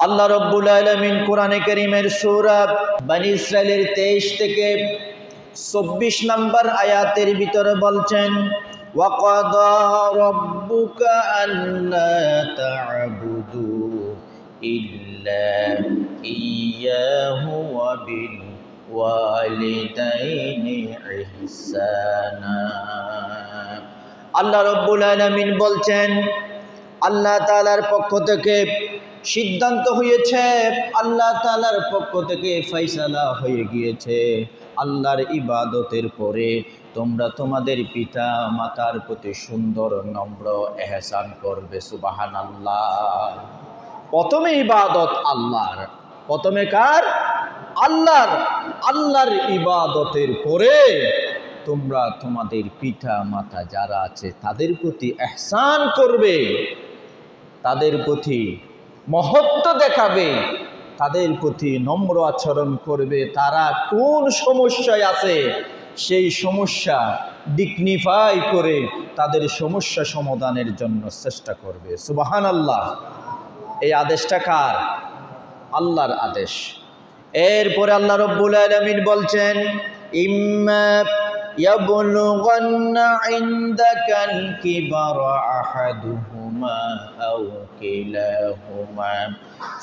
আল্লাহ রাব্বুল আলামিন কোরআনে কারীমের সূরা বনী ইসরাইলের 23 থেকে 24 নম্বর আয়াতের ভিতরে বলছেন, ওয়াকাদা রাব্বুকা আল্লা তা'বুদু ইল্লা ইয়্যাহু ওয়া বিল ওয়ালিদাইনি ইহসানা। আল্লাহ রাব্বুল আলামিন বলছেন, আল্লাহ তাআলার পক্ষ থেকে সিদ্ধান্ত হয়েছে, আল্লাহ তাআলার পক্ষ থেকে ফয়সালা হয়ে গিয়েছে, আল্লাহর ইবাদতের পরে তোমরা তোমাদের পিতা মাতার প্রতি সুন্দর নম্র এহসান করবে। সুবহানাল্লাহ। প্রথমে ইবাদত আল্লাহর, প্রথমে কার? আল্লাহর। আল্লাহর ইবাদতের পরে তোমরা তোমাদের পিতা মাতা যারা আছে তাদের প্রতি এহসান করবে, তাদের প্রতি মহত্ব দেখাবে, তাদের প্রতি নম্র আচরণ করবে। তারা কোন সমস্যায় আছে সেই সমস্যা ডিগনিফাই করে তাদের সমস্যা সমাধানের জন্য চেষ্টা করবে। সুবহানাল্লাহ। এই আদেশটা কার? আল্লাহর আদেশ। এরপরে আল্লাহ রাব্বুল আলামিন বলছেন, ইম্মা ইয়াবলুগান্না ইনদাকাল কিবারা আহাদুহুমা আও কিলাহুমা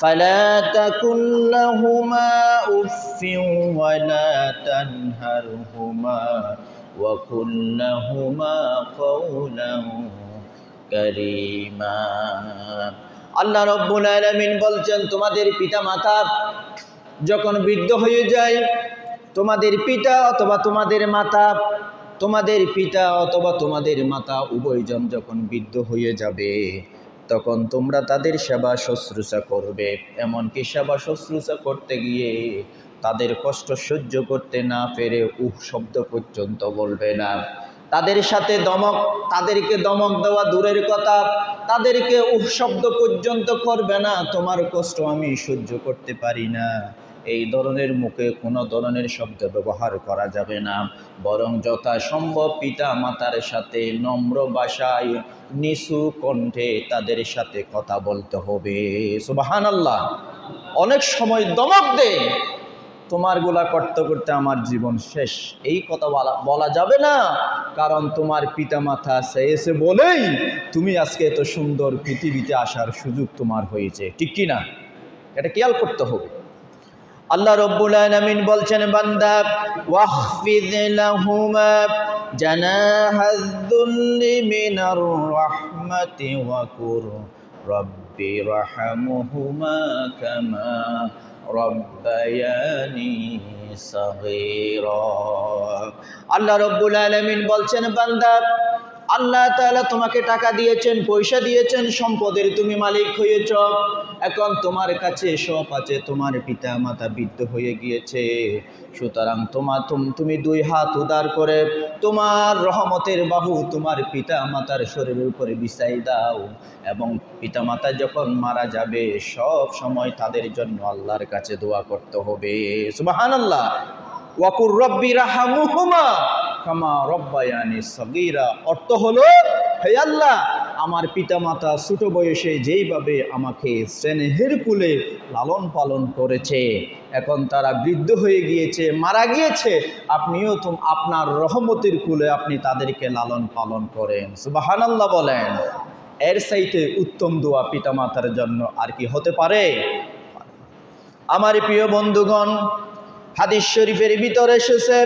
ফালা তাকুল লাহুমা উফফিন ওয়া লা তানহারহুমা ওয়া কুল লাহুমা কাওলান কারীমা। আল্লাহ রাব্বুল আলামিন বলছেন, তোমাদের পিতা মাতা যখন বৃদ্ধ হয়ে যায়, তোমাদের পিতা অথবা তোমাদের মাতা, তোমাদের পিতা অথবা তোমাদের মাতা উভয়জন যখন বৃদ্ধ হয়ে যাবে, তখন তোমরা তাদের সেবা শুশ্রূষা করবে। এমনকি সেবা শুশ্রূষা করতে গিয়ে তাদের কষ্ট সহ্য করতে না পেরে উহ শব্দ পর্যন্ত বলবে না। তাদের সাথে তাদেরকে দমক দেওয়া দূরের কথা, তাদেরকে উহ শব্দ পর্যন্ত করবে না। তোমার কষ্ট আমি সহ্য করতে পারি না, এই ধরনের মুখে কোনো ধরনের শব্দ ব্যবহার করা যাবে না, বরং যথাসম্ভব পিতা মাতার সাথে নম্র ভাষায় নিচু কণ্ঠে তাদের সাথে কথা বলতে হবে। সুবহানাল্লাহ। অনেক সময় দমক দে, তোমার গুলা করতে করতে আমার জীবন শেষ, এই কথা বলা যাবে না, কারণ তোমার পিতা মাতা চেয়েছে বলেই তুমি আজকে এত সুন্দর পৃথিবীতে আসার সুযোগ তোমার হয়েছে, ঠিক কি না? এটা খেয়াল করতে হবে। আল্লাহ রাব্বুল আলামিন বলছেন, বান্দা ওয়াখফিদ লাহুমা জানাহায যুল্লি মিনার রাহমাতি ওয়া কুর রাব্বি রাহমহুমা কামা রব্বায়ানি সাগীরা। আল্লাহ রাব্বুল আলামিন বলছেন, বান্দা আল্লাহ তাআলা তোমাকে টাকা দিয়েছেন, পয়সা দিয়েছেন, সম্পদের তুমি মালিক হয়েছ, এখন তোমার কাছে সব আছে, তোমার পিতা মাতা বৃদ্ধ হয়ে গিয়েছে, সুতরাং তুমি দুই হাত উদার করে তোমার রহমতের বাহু তোমার পিতা মাতার শরীরের উপরে বিছাই দাও, এবং পিতা মাতা যখন মারা যাবে সব সময় তাদের জন্য আল্লাহর কাছে দোয়া করতে হবে। সুবহানাল্লাহ। ওয়া কুর রাব্বি রাহমহুমা কামা রব্বায়ানি সাগীরা। অর্থ হলো, হে আল্লাহ, আমার পিতা মাতা ছোট বয়সে যেইভাবে আমাকে স্নেহের কুলে লালন পালন করেছে, এখন তারা বৃদ্ধ হয়ে গিয়েছে, মারা গিয়েছে, আপনিও আপনার রহমতের কুলে আপনি তাদেরকে লালন পালন করেন। সুবহানাল্লাহ বলেন। এর চাইতে উত্তম দোয়া পিতা মাতার জন্য আর কি হতে পারে? আমার প্রিয় বন্ধুগণ, হাদিস শরীফের ভিতরে এসেছে,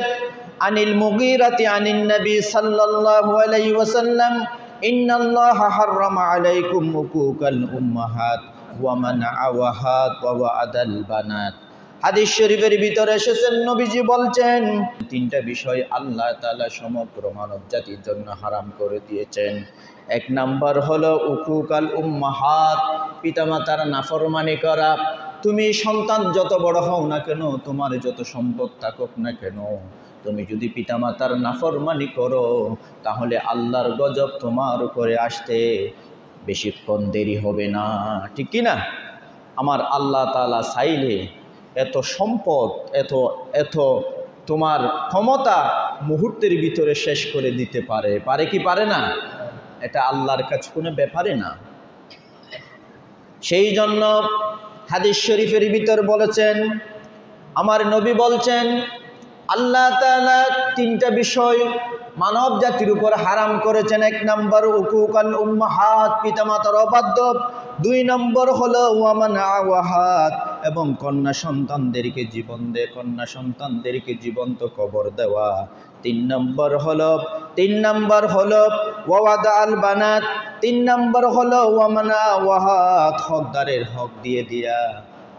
আনিল মুগীরাতি আনিন নবী সাল্লাল্লাহু আলাইহি ওয়াসাল্লাম, ইন্নাল্লাহা হাররামা আলাইকুম হুকুকাল উম্মাহাত ওয়া মানআওয়াহাত ওয়া ওয়া'দাল বানাত। হাদিস শরীফের ভিতরে এসেছেন, নবীজি বলছেন, তিনটা বিষয় আল্লাহ তাআলা সমগ্র মানব জাতির জন্য হারাম করে দিয়েছেন। এক নাম্বার হলো হুকুকাল উম্মাহাত, পিতামাতার নাফরমানি করা। তুমি সন্তান যত বড় হও না কেন, তোমার যত সম্পদ থাকুক না কেন, তুমি যদি পিতামাতার নাফরমানি করো তাহলে আল্লাহর গজব তোমার উপরে আসতে বেশিক্ষণ দেরি হবে না, ঠিক কি না? আমার আল্লাহ তাআলা চাইলে এত সম্পদ, এত তোমার ক্ষমতা মুহূর্তের ভিতরে শেষ করে দিতে পারে, পারে কি পারে না? এটা আল্লাহর কাছে কোনো ব্যাপারে না। সেই জন্য হাদিস শরীফের ভিতর বলেছেন, আমার নবী বলছেন আল্লাহ তাআলা তিনটা বিষয় মানব জাতির উপর হারাম করেছেন। ১ নম্বর উকুকাল উম্মাহাত, পিতামাতার অবাধ্য। ২ নম্বর হলো ওয়ামানা ওয়াহাত, এবং কন্যা সন্তানদেরকে জীবন্ত কবর দেওয়া। ৩ নম্বর হলো ওয়াদা আল বানাত। ৩ নম্বর হলো ওয়ামানা ওয়াহাত, হকদারের হক দিয়ে দিয়া।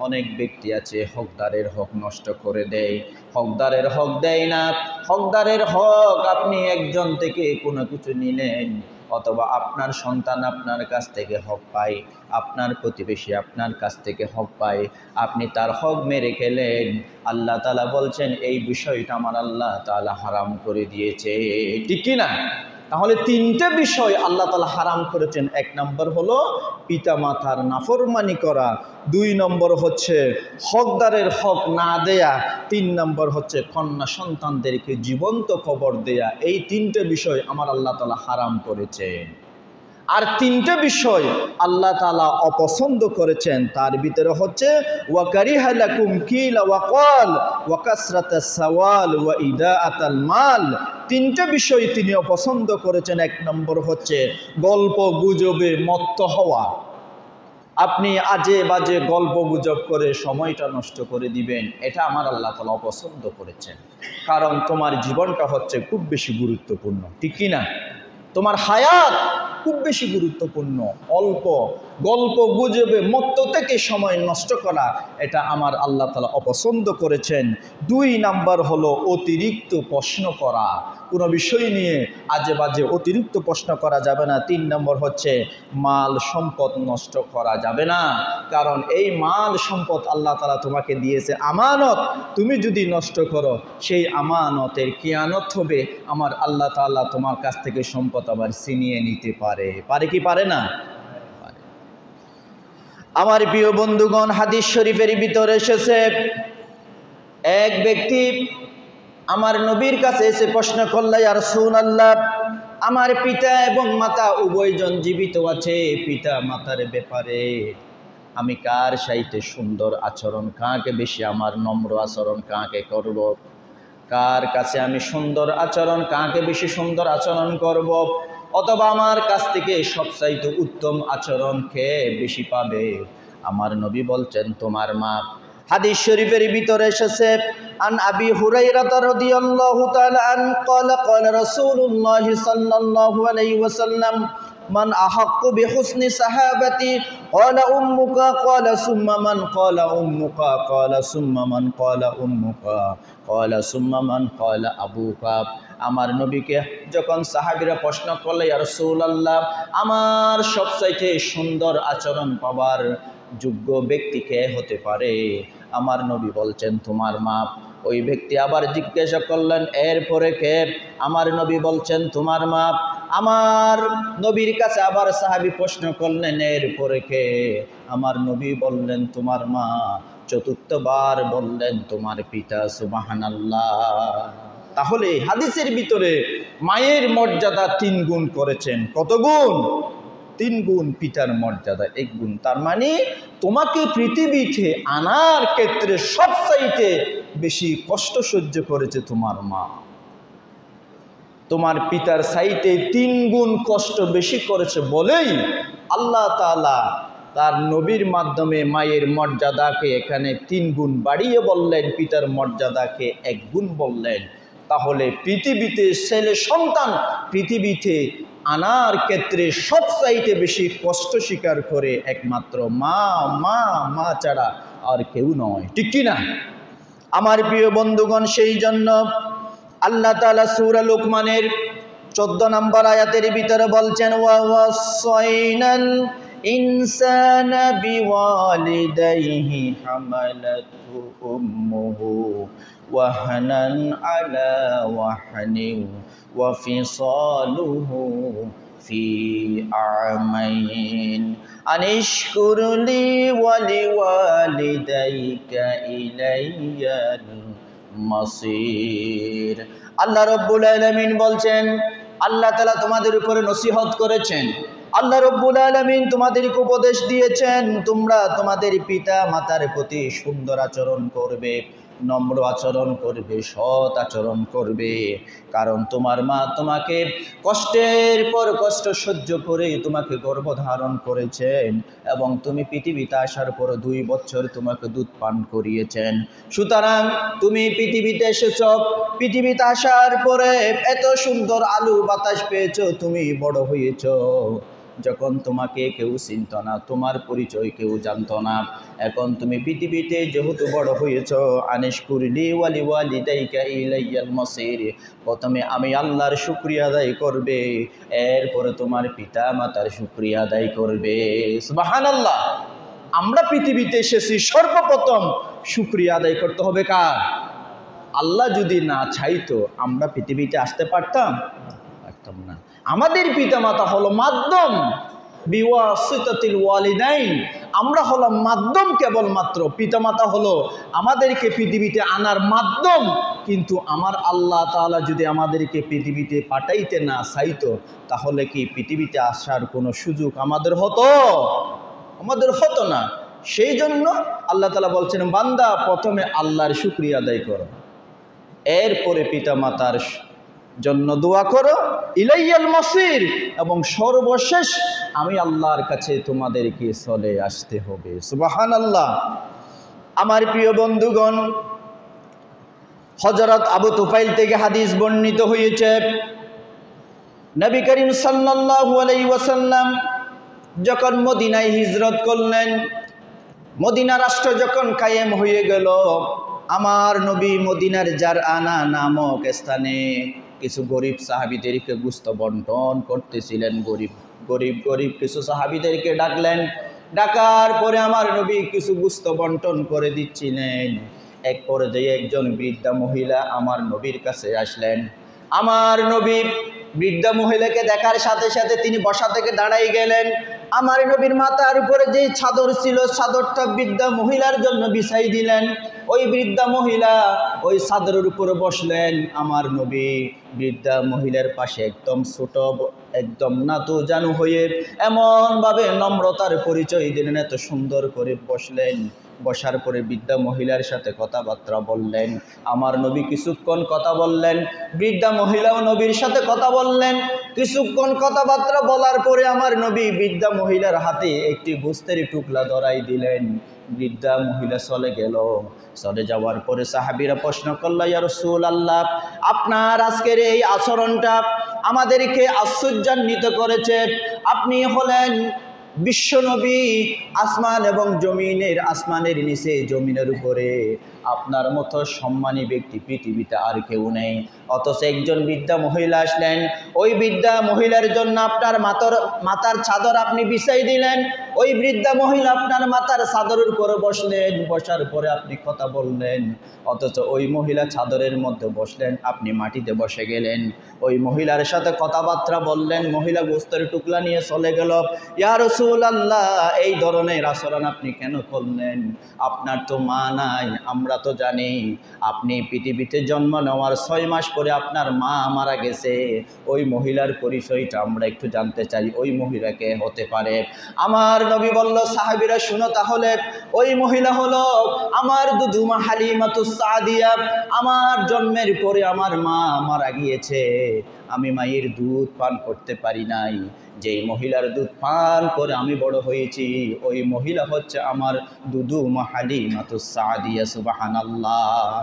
অনেক ব্যক্তি আছে হকদারের হক নষ্ট করে দেয়, হকদারের হক দেয় না। হকদারের হক আপনি একজন থেকে কোনো কিছু নিলেন, অথবা আপনার সন্তান আপনার কাছ থেকে হক পায়, আপনার প্রতিবেশী আপনার কাছ থেকে হক পায়, আপনি তার হক মেরে খেলেন। আল্লাহ তাআলা বলছেন এই বিষয়টা আমার আল্লাহ তাআলা হারাম করে দিয়েছে, ঠিক কি না? তাহলে তিনটে বিষয় আল্লাহ তাআলা হারাম করেছেন। ১ নম্বর হলো পিতামাতার নাফরমানি করা, ২ নম্বর হচ্ছে হকদারের হক না দেয়া, ৩ নম্বর হচ্ছে কন্যা সন্তানদেরকে জীবন্ত কবর দেয়া। এই তিনটে বিষয় আমার আল্লাহ তাআলা হারাম করেছেন। আর তিনটে বিষয় আল্লাহ তাআলা অপছন্দ করেছেন, তার ভিতরে হচ্ছে ওয়া কারিহা লাকুম কিল ওয়া ক্বাল ওয়া কাসরাতাস সাওয়াল ওয়া ইদাআতাল মাল। তিনটে বিষয় তিনি অপছন্দ করেছেন। ১ নম্বর হচ্ছে গল্প গুজবে মত্ত হওয়া। আপনি আজে বাজে গল্প গুজব করে সময়টা নষ্ট করে দিবেন, এটা আমার আল্লাহ তাআলা অপছন্দ করেছেন। কারণ তোমার জীবনটা হচ্ছে খুব বেশি গুরুত্বপূর্ণ, ঠিক কি না? তোমার হায়াত খুব বেশি গুরুত্বপূর্ণ। অল্প গল্প গুজবে মত্ত থেকে সময় নষ্ট করা, এটা আমার আল্লাহ তাআলা অপছন্দ করেছেন। ২ নাম্বার হলো অতিরিক্ত প্রশ্ন করা, কোনো বিষয় নিয়ে আজে বাজে অতিরিক্ত প্রশ্ন করা যাবে না। ৩ নম্বর হচ্ছে মাল সম্পদ নষ্ট করা যাবে না, কারণ এই মাল সম্পদ আল্লাহ তাআলা তোমাকে দিয়েছে আমানত। তুমি যদি নষ্ট করো, সেই আমানতের কিয়ানত হবে। আমার আল্লাহ তাআলা তোমার কাছ থেকে সম্পদ আবার ছিনিয়ে নিতে পারে কি পারে না? আমার প্রিয় বন্ধুগণ, হাদিস শরীফের ভিতরে এসেছে, এক ব্যক্তি আমার নবীর কাছে এসে প্রশ্ন করল, ইয়া রাসূলুল্লাহ, আমার পিতা এবং মাতা উভয়জন জীবিত আছে, পিতা মাতার ব্যাপারে আমি কার সাথে সুন্দর আচরণ, কাকে বেশি আমার নম্র আচরণ কাকে করব, কার কাছে আমি সুন্দর আচরণ, কাকে বেশি সুন্দর আচরণ করব, অথবা আমার কাছ থেকে সবচাইতে উত্তম আচরণ কে বেশি পাবে? আমার নবী বলছেন তোমার মা। হাদিস শরীফের ভিতরে এসেছে, আন আবি হুরায়রা রাদিয়াল্লাহু তাআলা আন ক্বালা ক্বালা রাসূলুল্লাহ সাল্লাল্লাহু আলাইহি ওয়াসাল্লাম মান আহাক্কু বিহুসনি সাহাবাতি ক্বালা উম্মুকা ক্বালা সুম্মা মান ক্বালা উম্মুকা ক্বালা সুম্মা মান ক্বালা উম্মুকা ক্বালা সুম্মা মান ক্বালা আবুকা। আমার নবীকে যখন সাহাবীরা প্রশ্ন করল, ইয়া রাসূলুল্লাহ, আমার সবচাইতে সুন্দর আচরণ পাবার যোগ্য ব্যক্তি কে হতে পারে? আমার নবী বলছেন তোমার মা। ওই ব্যক্তি আবার জিজ্ঞাসা করলেন, এরপরে কে? আমার নবী বলছেন তোমার মা। আমার নবীর কাছে আবার সাহাবী প্রশ্ন করলেন, এরপরে কে? আমার নবী বললেন তোমার মা। চতুর্থবার বললেন তোমার পিতা। সুবহানাল্লাহ। তাহলে হাদিসের ভিতরে মায়ের মর্যাদা ৩ গুণ করেছেন। কত গুণ? ৩ গুণ। পিতার মর্যাদা ১ গুণ। তার মানে তোমাকে পৃথিবীতে আনার ক্ষেত্রে সবচাইতে বেশি কষ্ট সহ্য করেছে তোমার মা। তোমার পিতার চাইতে ৩ গুণ কষ্ট বেশি করেছে বলেই আল্লাহ তাআলা তার নবীর মাধ্যমে মায়ের মর্যাদাকে এখানে 3 গুণ বাড়িয়ে বললেন, পিতার মর্যাদাকে 1 গুণ বললেন। তাহলে পৃথিবীতে ছেলে সন্তান পৃথিবীতে আনার ক্ষেত্রে সবচাইতে বেশি কষ্ট স্বীকার করে একমাত্র মা। মা মা ছাড়া আর কেউ নয়, ঠিক কি না? আমার প্রিয় বন্ধুগণ, সেই জন্য আল্লাহ তাআলা সূরা লুকমানের 14 নম্বর আয়াতের ভিতরে বলছেন, ওয়া ওয়াসাইনাল ইনসানা বিওয়ালিদাইহি হামালাতহু উম্মুহু ওয়াহানান আলা ওয়াহানিন ওয়া ফিসালুহু ফি আমাইন আনিশকুর লি ওয়া লিওয়ালিদাইকা ইলাইয়াল মাসির। আল্লাহ রাব্বুল আলামিন বলছেন, আল্লাহ তাআলা তোমাদের উপরে নসিহত করেছেন, আল্লাহ রাব্বুল আলামিন তোমাদেরকে উপদেশ দিয়েছেন তোমরা তোমাদের পিতা মাতার প্রতি সুন্দর আচরণ করবে, নম্র আচরণ করবে, সৎ আচরণ করবে। কারণ তোমার মা তোমাকে কষ্টের পর কষ্ট সহ্য করে তোমাকে গর্ভধারণ করেছেন এবং তুমি পৃথিবীতে আসার পর 2 বছর তোমাকে দুধ পান করিয়েছেন। সুতরাং তুমি পৃথিবীতে এসেছ, পৃথিবীতে আসার পরে এত সুন্দর আলো বাতাস পেয়েছো, তুমি বড় হয়েছ। যখন তোমাকে কেউ চিনত না, তোমার পরিচয় কেউ জানতো না, এখন তুমি পৃথিবীতে যেহেতু বড় হয়েছ, আনিশকুরলি ওয়ালি ওয়ালিদাইকা ইলাইয়াল মাসির, প্রথমে আমি আল্লাহর শুকরিয়া আদায় করবে, এরপরে তোমার পিতা মাতার শুকরিয়া আদায় করবে। সুবহানাল্লাহ। আমরা পৃথিবীতে এসেছি, সর্বপ্রথম শুকরিয়া আদায় করতে হবে কার? আল্লাহ যদি না চাইতো আমরা পৃথিবীতে আসতে পারতাম না। আমাদের পিতামাতা হলো মাধ্যম, বিওয়াসিতাতিল ওয়ালিদাইন, আমরা হলাম মাধ্যম। কেবলমাত্র পিতামাতা হলো আমাদেরকে পৃথিবীতে আনার মাধ্যম। কিন্তু আমার আল্লাহ তাআলা যদি আমাদেরকে পৃথিবীতে পাঠাইতে না চাইতো, তাহলে কি পৃথিবীতে আসার কোনো সুযোগ আমাদের হতো? আমাদের হতো না। সেই জন্য আল্লাহ তাআলা বলছেন, বান্দা প্রথমে আল্লাহর শুকরিয়া আদায় করো, এরপরে পিতামাতার জন্য দোয়া করো, ইলাইয়াল মাসির, এবং সর্বশেষ আমি আল্লাহর কাছে তোমাদেরকে চলে আসতে হবে। সুবহানাল্লাহ। আমার প্রিয় বন্ধুগণ, হযরত আবু তুফাইল থেকে হাদিস বর্ণিত হয়েছে, নবী করিম সাল্লাল্লাহু আলাইহি ওয়াসাল্লাম যখন মদিনায় হিজরত করলেন, মদিনা রাষ্ট্র যখন কায়েম হয়ে গেল, আমার নবী মদিনার জারআনা নামক স্থানে কিছু গরিব সাহাবীদেরকে গোশত বন্টন করতেছিলেন। গরিব কিছু সাহাবীদেরকে ডাকলেন, ডাকার পরে আমার নবী কিছু গোশত বন্টন করে দিচ্ছিলেন। এক পর্যায়ে একজন বৃদ্ধা মহিলা আমার নবীর কাছে আসলেন। আমার নবী বৃদ্ধা মহিলাকে দেখার সাথে সাথে তিনি বসা থেকে দাঁড়াই গেলেন। আমার নবীর মাথার উপরে যে চাদর ছিল, চাদরটা বৃদ্ধা মহিলার জন্য বিছাই দিলেন। ওই বৃদ্ধা মহিলা ওই চাদরের উপরে বসলেন। আমার নবী বৃদ্ধা মহিলার পাশে একদম ছোট, একদম নাতু জানু হয়ে এমনভাবে নম্রতার পরিচয় দিলেন, এত সুন্দর করে বসলেন। বসার পরে বৃদ্ধা মহিলার সাথে কথাবার্তা বললেন। আমার নবী কিছুক্ষণ কথা বললেন, বৃদ্ধা মহিলাও নবীর সাথে কথা বললেন। কিছুক্ষণ কথাবার্তা বলার পরে আমার নবী বৃদ্ধা মহিলার হাতে একটি গোশতের টুকরা ধরাই দিলেন। বৃদ্ধা মহিলা চলে গেল। চলে যাওয়ার পরে সাহাবীরা প্রশ্ন করল, ইয়া রাসূলুল্লাহ, আপনার আজকের এই আচরণটা আমাদেরকে আশ্চর্যান্বিত করেছে। আপনি হলেন বিশ্বনবী, আসমান এবং জমিনের, আসমানের নিচে জমিনের উপরে আপনার মতো সম্মানী ব্যক্তি পৃথিবীতে আর কেউ নেই। অথচ একজন বৃদ্ধা মহিলা আসলেন, ওই বৃদ্ধা মহিলার জন্য আপনার মাথার চাদর আপনি বিছাই দিলেন। ওই বৃদ্ধা মহিলা আপনার মাথার চাদরের উপরে বসলেন, বসার পরে আপনি কথা বললেন। অথচ ওই মহিলা চাদরের মধ্যে বসলেন, আপনি মাটিতে বসে গেলেন। ওই মহিলার সাথে কথাবার্তা বললেন, মহিলা গোশতের টুকরা নিয়ে চলে গেল। ইয়া রাসূলুল্লাহ, এই ধরনের আচরণ আপনি কেন করলেন? আপনার তো মা নাই, আমরা তো জানি আপনি পৃথিবীতে জন্ম নেওয়ার 6 মাস পরে আপনার মা মারা গেছে। ওই মহিলার পরিচয়টা আমরা একটু জানতে চাই, ওই মহিলাকে হতে পারে? আমার নবী বলল, সাহাবীরা শুনো তাহলে, ওই মহিলা হলো আমার দুধুমা হালিমাতুস সাদিয়া। আমার জন্মের পরে আমার মা মারা গিয়েছে, আমি মায়ের দুধ পান করতে পারি নাই। যেই মহিলার দুধ পান করে আমি বড় হয়েছি, ওই মহিলা হচ্ছে আমার দুধুমা হালিমাতুস সাদিয়া। সুবহানাল্লাহ।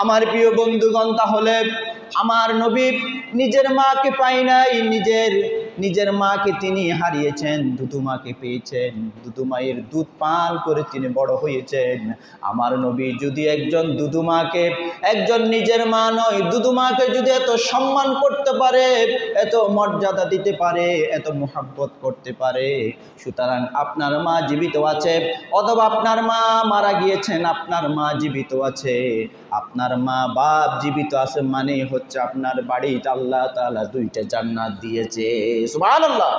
আমার প্রিয় বন্ধুগণ, তাহলে আমার নবী নিজের মাকে পাই নাই, নিজের মাকে তিনি হারিয়েছেন, দুধুমাকে পেয়েছেন। দুধুমায়ের দুধ পান করে তিনি বড় হয়েছেন। আমার নবী যদি একজন দুধুমাকে, একজন নিজের মা নয় দুধুমাকে যদি এত সম্মান করতে পারে, এত মর্যাদা দিতে পারে, এত মোহাব্বত করতে পারে, সুতরাং আপনার মা জীবিত আছে অথবা আপনার মা মারা গিয়েছেন, আপনার মা জীবিত আছে, আপনার মা বাপ জীবিত আছে, মানে হচ্ছে আপনার বাড়িতে আল্লাহ তাআলা 2টা জান্নাত দিয়েছে। সুবহানাল্লাহ।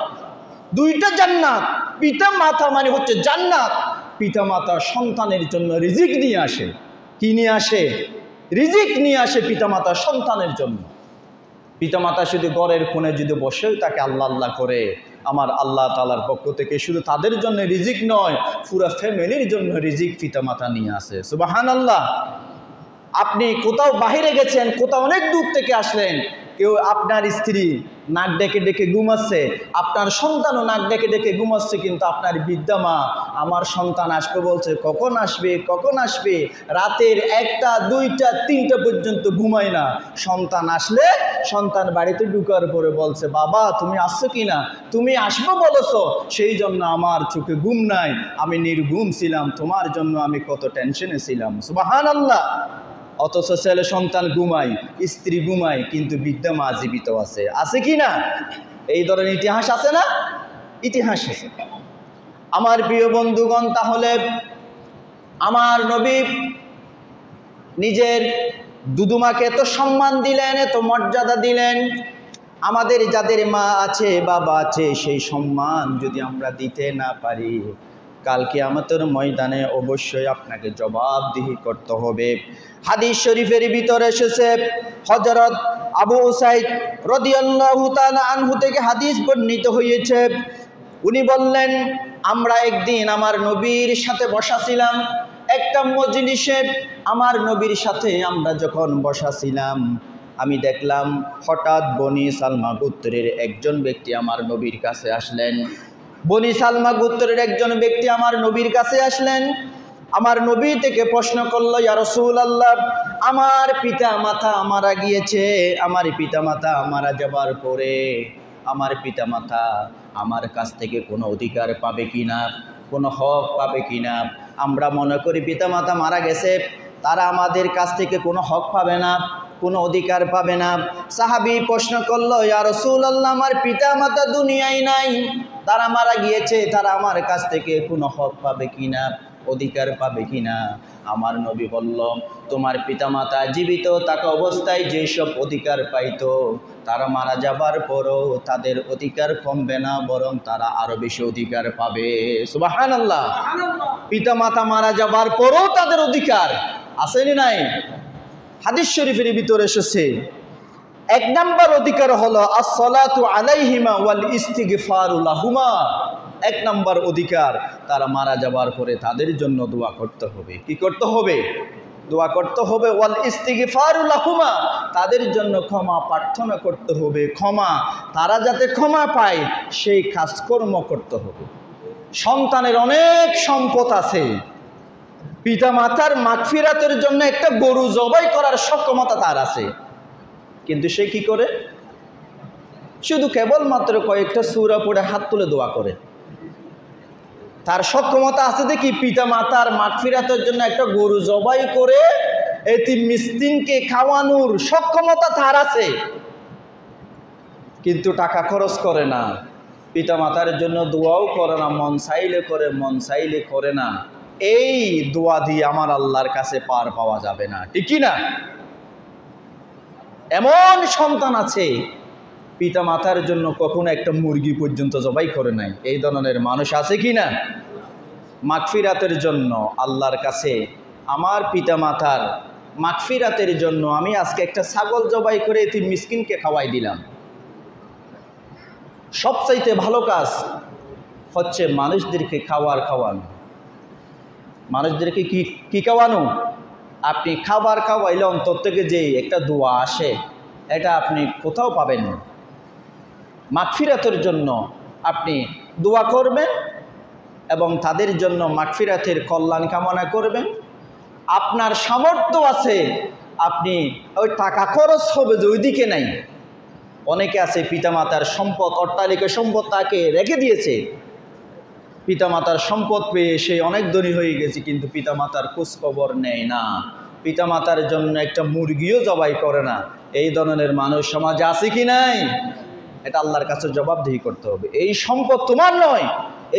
2টা জান্নাত। পিতা মাতা মানে হচ্ছে জান্নাত। পিতা মাতা সন্তানের জন্য রিজিক নিয়ে আসে। কি নিয়ে আসে? রিজিক নিয়ে আসে পিতা মাতা সন্তানের জন্য। পিতা মাতা শুধু ঘরের কোণে যদি বসেও তাকে আল্লাহ আল্লাহ করে, আমার আল্লাহ তাআলার পক্ষ থেকে শুধু তাদের জন্য রিজিক নয়, পুরো ফ্যামিলির জন্য রিজিক পিতামাতা নিয়ে আসে। সুবহানাল্লাহ। আপনি কোথাও বাহিরে গেছেন, কোথাও অনেক দূর থেকে আসলেন, কেউ আপনার স্ত্রী নাক ডেকে ডেকে ঘুমাচ্ছে, আপনার সন্তানও নাক ডেকে ডেকে ঘুমাচ্ছে, কিন্তু আপনার বৃদ্ধা মা আমার সন্তান আসবে বলছে, কখন আসবে কখন আসবে, রাতের 1টা 2টা 3টা পর্যন্ত ঘুমায় না। সন্তান আসলে সন্তান বাড়িতে ঢুকার পরে বলছে, বাবা তুমি আসছো কি না, তুমি আসবো বলেছো, সেই জন্য আমার চোখে ঘুম নাই, আমি নির্ঘুম ছিলাম, তোমার জন্য আমি কত টেনশনে ছিলাম। সুবহানাল্লাহ। অথচ ছেলে সন্তান ঘুমায়, স্ত্রী ঘুমায়, কিন্তু বৃদ্ধা মা জীবিত আছে। আছে কি না? এই ধরনের ইতিহাস আছে না? ইতিহাস আছে। আমার প্রিয় বন্ধুগণ, তাহলে আমার নবী নিজের দুদুমাকে এত সম্মান দিলেন, এত মর্যাদা দিলেন। আমাদের যাদের মা আছে বাবা আছে, সেই সম্মান যদি আমরা দিতে না পারি, কাল কিয়ামতের ময়দানে অবশ্যই আপনাকে জবাবদিহি করতে হবে। হাদিস শরীফের ভিতরে এসেছে, হযরত আবু উসাইদ রাদিয়াল্লাহু তাআলা আনহু থেকে হাদিস বর্ণিত হয়েছে। উনি বললেন, আমরা একদিন আমার নবীর সাথে বসা ছিলাম একটা মজলিসে। আমার নবীর সাথে আমরা যখন বসা ছিলাম, আমি দেখলাম হঠাৎ বনি সালমা গোত্রের একজন ব্যক্তি আমার নবীর কাছে আসলেন। বনি সালমা গোত্রের একজন ব্যক্তি আমার নবীর কাছে আসলেন। আমার নবী থেকে প্রশ্ন করলো, ইয়া রাসূলুল্লাহ, আমার পিতা মাতা মারা গিয়েছে, আমার পিতা মাতা মারা যাবার পরে আমার পিতা মাতা আমার কাছ থেকে কোনো অধিকার পাবে কিনা, কোনো হক পাবে কিনা। আমরা মনে করি পিতা মাতা মারা গেছে, তারা আমাদের কাছ থেকে কোনো হক পাবে না, কোনো অধিকার পাবে না। সাহাবী প্রশ্ন করলো, ইয়া রাসূলুল্লাহ, আমার পিতা মাতা দুনিয়ায় নাই, তারা মারা গিয়েছে, তারা আমার কাছ থেকে কোনো হক পাবে কিনা, অধিকার পাবে কিনা। আমার নবী বলল, তোমার পিতামাতা জীবিত থাকা অবস্থায় যেসব অধিকার পাইতো, তারা মারা যাবার পরও তাদের অধিকার কমবে না, বরং তারা আরো বেশি অধিকার পাবে। সুবহানাল্লাহ। পিতামাতা মারা যাবার পরও তাদের অধিকার আসেনি নাই? হাদিস শরীফের ভিতরে এসেছে, 1 নাম্বার অধিকার হলো আসসালাতু আলাইহিমা ওয়াল ইস্তিগফারু লাহুমা। 1 নাম্বার অধিকার, তারা মারা যাবার পরে তাদের জন্য দোয়া করতে হবে। কি করতে হবে? দোয়া করতে হবে। ওয়াল ইস্তিগফারু লাহুমা, তাদের জন্য ক্ষমা প্রার্থনা করতে হবে। ক্ষমা, তারা যাতে ক্ষমা পায় সেই কাজকর্ম করতে হবে। সন্তানের অনেক সম্পদ আছে, পিতামাতার মাগফিরাতের জন্য একটা গরু জবাই করার সক্ষমতা তার আছে, কিন্তু সে কি করে? শুধু কেবলমাত্র কয়েকটা সূরা পড়ে হাত তুলে দোয়া করে। তার সক্ষমতা আছে দেখি পিতা মাতার মাগফিরাতের জন্য একটা গরু জবাই করে এতিম মিসকিনকে খাওয়ানোর সক্ষমতা তার আছে, কিন্তু টাকা খরচ করে না, পিতা মাতার জন্য দোয়াও করে না, মন চাইলে করে মন চাইলে করে না। এই দোয়া দিয়ে আমার আল্লাহর কাছে পার পাওয়া যাবে না, ঠিক কি না? এমন সন্তান আছে পিতা মাতার জন্য কখনো একটা মুরগি পর্যন্ত জবাই করে নাই। এই ধরনের মানুষ আছে কি না? মাগফিরাতের জন্য আল্লাহর কাছে আমার পিতা মাতার মাগফিরাতের জন্য আমি আজকে একটা ছাগল জবাই করে এতিম মিসকিনকে খাওয়াই দিলাম। সবচাইতে ভালো কাজ হচ্ছে মানুষদেরকে খাওয়ানো। মানুষদেরকে কি খাওয়ানো? আপনি খাবার খাওয়াইলে অন্তর থেকে যে একটা দোয়া আসে, এটা আপনি কোথাও পাবেন না। মাগফিরাতের জন্য আপনি দোয়া করবেন এবং তাদের জন্য মাগফিরাতের কল্যাণ কামনা করবেন। আপনার সামর্থ্য আছে, আপনি ওই টাকা খরচ হবে যে ওইদিকে নাই। অনেকে আছে পিতামাতার সম্পদ, অট্টালিকা সম্পদ তাকে রেখে দিয়েছে, পিতামাতার সম্পদ পেয়ে সে অনেক ধনী হয়ে গেছে, কিন্তু পিতামাতার খোঁজখবর নেয় না, পিতামাতার জন্য একটা মুরগিও জবাই করে না। এই ধরনের মানুষ সমাজে আছে কি নাই? এটা আল্লাহর কাছে জবাবদিহি করতে হবে। এই সম্পদ তোমার নয়,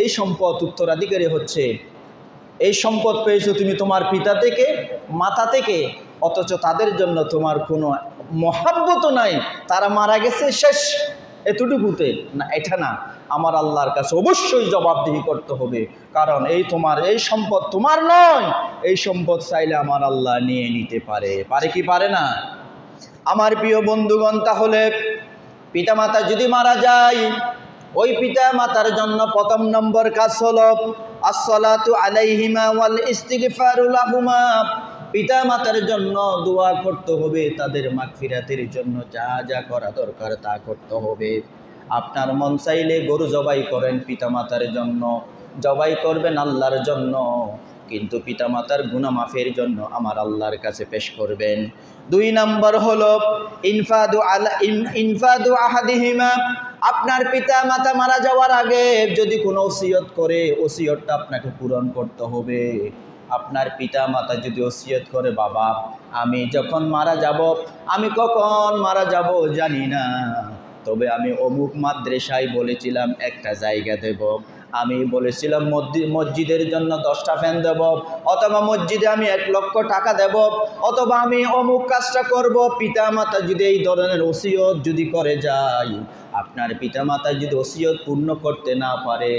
এই সম্পদ উত্তরাধিকারী হচ্ছে। এই সম্পদ পেয়েছো তুমি তোমার পিতা থেকে, মাতা থেকে, অথচ তাদের জন্য তোমার কোনো মহাব্বত নাই, তারা মারা গেছে শেষ এতটুকুতে না। এটা না, আমার আল্লাহর কাছে অবশ্যই জবাবদিহি করতে হবে, কারণ এই সম্পদ তোমার নয়। এই সম্পদ চাইলে আমার আল্লাহ নিয়ে নিতে পারে কি পারে না? আমার প্রিয় বন্ধুগণ, তাহলে পিতামাতা যদি মারা যায়, ওই পিতা মাতার জন্য প্রথম নম্বর কাজ হলো আসসালাতু আলাইহিমা ওয়াল ইস্তিগফারু লাহুমা। পিতা মাতার জন্য দোয়া করতে হবে, তাদের মাগফিরাতের জন্য যা যা করা দরকার তা করতে হবে। আপনার মন চাইলে গরু জবাই করেন পিতা মাতার জন্য, জবাই করবেন আল্লাহর জন্য, কিন্তু পিতা মাতার গুনাহ মাফের জন্য আমার আল্লাহর কাছে পেশ করবেন। 2 নম্বর হলো ইনফাদু আহাদিহিমা। আপনার পিতা মাতা মারা যাওয়ার আগে যদি কোনো ওসিয়ত করে, ওসিয়তটা আপনাকে পূরণ করতে হবে। আপনার পিতা মাতা যদি ওসিয়ত করে, বাবা আমি যখন মারা যাব, আমি কখন মারা যাব জানি না, তবে আমি অমুক মাদ্রাসায় বলেছিলাম একটা জায়গা দেব, আমি বলেছিলাম মসজিদের জন্য 10টা ফ্যান দেব, অথবা মসজিদে আমি 1 লক্ষ টাকা দেব, অথবা আমি অমুক কাজটা করব। পিতা মাতা যদি এই ধরনের ওসিয়ত যদি করে যায়, আপনার পিতা মাতা যদি ওসিয়ত পূর্ণ করতে না পারে,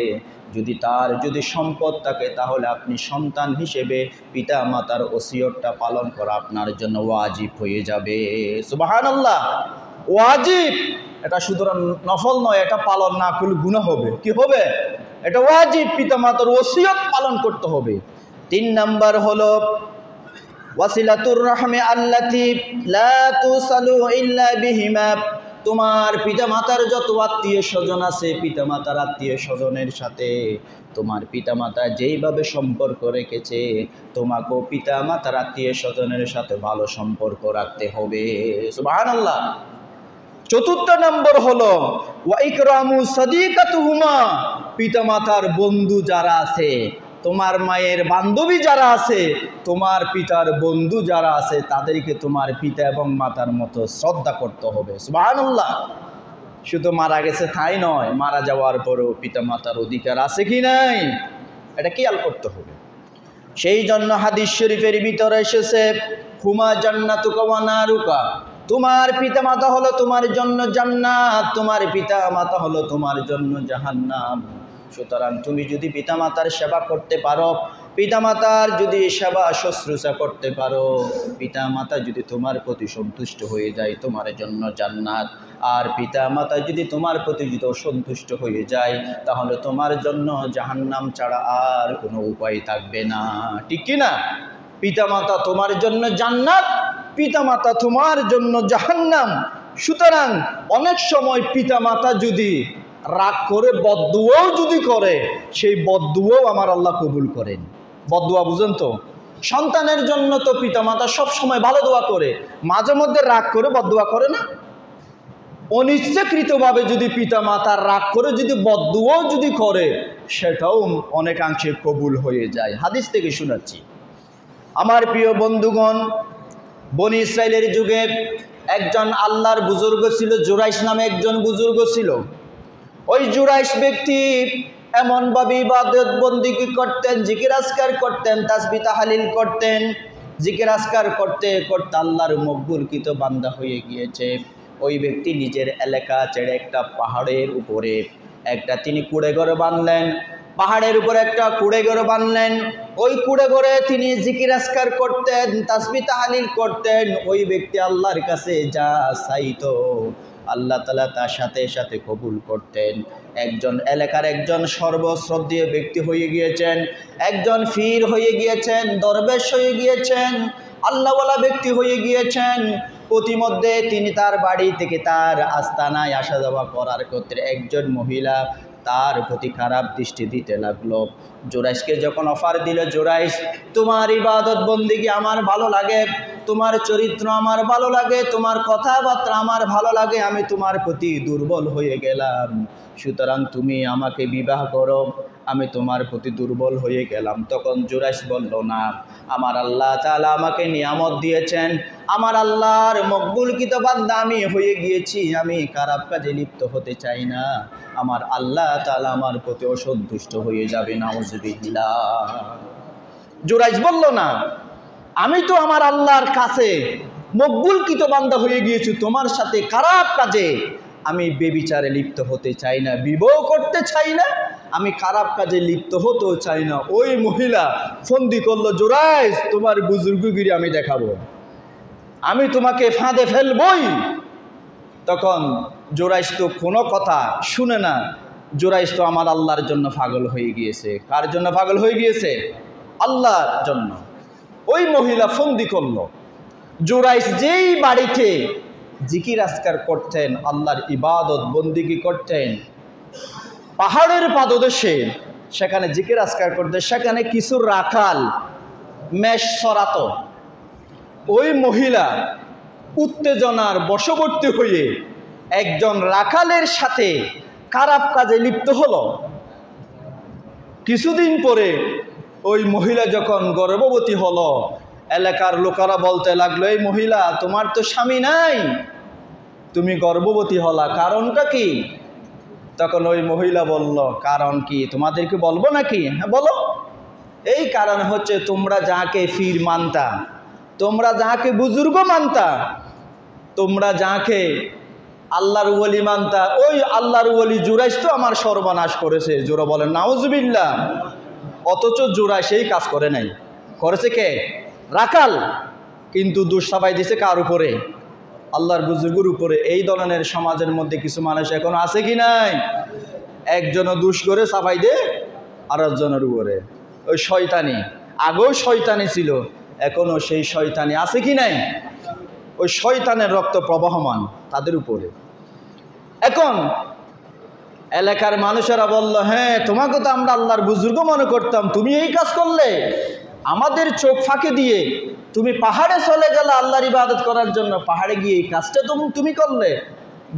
যদি তার যদি সম্পদ থাকে, তাহলে আপনি সন্তান হিসেবে পিতা মাতার ওসিয়তটা পালন করা আপনার জন্য ওয়াজিব হয়ে যাবে। সুবহানাল্লাহ, ওয়াজিব। এটা সুতরাং নফল নয়, এটা পালন না করলে গুনাহ হবে। কি হবে? এটা ওয়াজিব, পিতা মাতার ওসিয়ত পালন করতে হবে। 3 নাম্বার হলো ওয়াসিলাতুর রাহমি আল্লাতী লা তুসালু ইল্লা বিহিমা। তোমার পিতা মাতার যত আত্মীয় স্বজন আছে, পিতা মাতার আত্মীয় স্বজনের সাথে তোমার পিতা মাতা যেইভাবে সম্পর্ক রেখেছে, তোমাকেও পিতা মাতার আত্মীয় স্বজনের সাথে ভালো সম্পর্ক রাখতে হবে। সুবহানাল্লাহ। 4 নম্বর হলো ওয়া ইকরামু সাদিকাতুহুমা। পিতা মাতার বন্ধু যারা আছে, তোমার মায়ের বান্ধবী যারা আছে, তোমার পিতার বন্ধু যারা আছে, তাদেরকে তোমার পিতা এবং মাতার মতো শ্রদ্ধা করতে হবে। সুবহানাল্লাহ। শুধু মারা গেছে তাই নয়, মারা যাওয়ার পরেও পিতা মাতার অধিকার আছে কি নাই, এটা খেয়াল করতে হবে। সেই জন্য হাদিস শরীফের ভিতরে এসেছে হুমা জান্নাতুকা ওয়া নারুকা। তোমার পিতা মাতা হলো তোমার জন্য জান্নাত, তোমার পিতা মাতা হলো তোমার জন্য জাহান্নাম। সুতরাং তুমি যদি পিতা মাতার সেবা করতে পারো, পিতা মাতার যদি সেবা শুশ্রূষা করতে পারো, পিতা মাতা যদি তোমার প্রতি সন্তুষ্ট হয়ে যায়, তোমার জন্য জান্নাত। আর পিতা মাতা যদি তোমার প্রতি যদি অসন্তুষ্ট হয়ে যায়, তাহলে তোমার জন্য জাহান্নাম ছাড়া আর কোনো উপায় থাকবে না। ঠিক কি না? পিতা মাতা তোমার জন্য জান্নাত, পিতা মাতা তোমার জন্য জাহান্নাম। সুতরাং অনেক সময় পিতা মাতা যদি রাগ করে বদদুয়াও যদি করে, সেই বদদুয়াও আমার আল্লাহ কবুল করেন। বদদুয়া বুঝেন তো? সন্তানের জন্য তো পিতা মাতা সব সময় ভালো দোয়া করে, মাঝে মধ্যে রাগ করে বদদুয়া করে না? অনিচ্ছাকৃতভাবে যদি পিতা মাতার রাগ করে যদি বদদুয়াও যদি করে, সেটাও অনেকাংশে কবুল হয়ে যায়। হাদিস থেকে শোনাচ্ছি। আমার প্রিয় বন্ধুগণ, বনি ইসরাইলের যুগে একজন আল্লাহর বুজুর্গ ছিল, জুরাইশ নামে একজন বুজুর্গ ছিল। ওই জুরাইশ ব্যক্তি এমনভাবে ইবাদত বন্দেগী করতেন, জিকির আজকার করতেন, তাসবিহ তাহলিল করতেন, জিকির আজকার করতে করতে আল্লাহর মকবুলকৃত বান্দা হয়ে গিয়েছে। ওই ব্যক্তি নিজের এলাকা ছেড়ে একটা পাহাড়ের উপরে একটা তিনি কুড়েঘর বাঁধলেন, পাহাড়ের উপরে একটা কুড়েঘর বাঁধলেন। ওই কুড়েঘরে তিনি জিকির আজকার করতেন, তাসবিহ তাহলিল করতেন। ওই ব্যক্তি আল্লাহর কাছে যা চাইতো, আল্লাহ তাআলা তার সাথে সাথে কবুল করতেন। একজন এলাকার একজন সর্বশ্রদ্ধেয় ব্যক্তি হয়ে গিয়েছেন, একজন পীর হয়ে গিয়েছেন, দরবেশ হয়ে গিয়েছেন, আল্লাহওয়ালা ব্যক্তি হয়ে গিয়েছেন। প্রতিমধ্যে তিনি তার বাড়ি থেকে তার আস্তানায় আসা যাওয়া করার ক্ষেত্রে একজন মহিলা তার প্রতি খারাপ দৃষ্টি দিতে লাগলো। জুরাইশকে যখন অফার দিল, জুরাইশ তোমার ইবাদত বন্দেগী আমার ভালো লাগে, তোমার চরিত্র আমার ভালো লাগে, তোমার কথাবার্তা আমার ভালো লাগে, আমি তোমার প্রতি দুর্বল হয়ে গেলাম, সুতরাং তুমি আমাকে বিবাহ করো, আমি তোমার প্রতি দুর্বল হয়ে গেলাম। তখন জুরাইশ বলল, না, আমার আল্লাহ তাআলা আমাকে নিয়ামত দিয়েছেন, আমার আল্লাহর মকবুলকৃত বান্দা আমি হয়ে গিয়েছি, আমি খারাপ কাজে লিপ্ত হতে চাই না, আমার আল্লাহ তাআলা আমার প্রতি অসন্তুষ্ট হয়ে যাবে। নাউযুবিল্লাহ। জুরাইশ বলল, না, আমি তো আমার আল্লাহর কাছে মকবুলকৃত বান্দা হয়ে গিয়েছি, তোমার সাথে খারাপ কাজে আমি বেবিচারে লিপ্ত হতে চাই না, বিবাহ করতে চাই না, আমি খারাপ কাজে লিপ্ত হতেও চাই না। ওই মহিলা ফন্দি করলো, জুরাইশ তোমার বুজুর্গগিরি আমি দেখাবো, আমি তোমাকে ফাঁদে ফেলবই। তখন জুরাইশ তো কোনো কথা শুনে না, জুরাইশ তো আমার আল্লাহর জন্য পাগল হয়ে গিয়েছে। কার জন্য পাগল হয়ে গিয়েছে? আল্লাহর জন্য। ওই মহিলা ফন্দি করলো। জুরাইশ যেই বাড়িতে জিকির আজকার করতেন, আল্লাহর ইবাদত বন্দিগি করতেন, পাহাড়ের পাদদেশে সেখানে জিকির আজকার করতে, সেখানে কিছু রাখাল মেষ চরাতো। ওই মহিলা উত্তেজনার বশবর্তী হয়ে একজন রাখালের সাথে খারাপ কাজে লিপ্ত হলো। কিছুদিন পরে ওই মহিলা যখন গর্ভবতী হলো, এলাকার লোকেরা বলতে লাগলো, এই মহিলা, তোমার তো স্বামী নাই, তুমি গর্ভবতী হলা, কারণটা কি? তখন ওই মহিলা বলল, কারণ কি তোমাদেরকে বলবো নাকি? হ্যাঁ বলো। এই কারণ হচ্ছে, তোমরা যাকে ফির মানতা, তোমরা যাকে বুজুর্গ মানতা, তোমরা যাকে আল্লাহর ওলি মানতা, ওই আল্লাহর ওলি জুরাইশ তো আমার সর্বনাশ করেছে। জোরা বলেন নাউজুবিল্লাহ। অথচ জুরাইশ সেই কাজ করে নাই, করেছে কে? রাখাল। কিন্তু দোষ চাপাই দিছে কার উপরে? আল্লাহর বুজুর্গের উপরে। এই ধরনের সমাজের মধ্যে কিছু মানুষ এখন আছে কি নাই? একজনও দোষ করে চাপাই দে আর একজনের উপরে। ওই শয়তানি, আগেও শয়তানি ছিল, এখনও সেই শয়তানি আছে কি নাই? ওই শয়তানের রক্ত প্রবাহমান তাদের উপরে। এখন এলাকার মানুষেরা বলল, হ্যাঁ তোমাকে তো আমরা আল্লাহর বুজুর্গ মনে করতাম, তুমি এই কাজ করলে, আমাদের চোখ ফাঁকে দিয়ে তুমি পাহাড়ে চলে গেলে আল্লাহর ইবাদত করার জন্য, পাহাড়ে গিয়ে এই কাজটা তুমি করলে।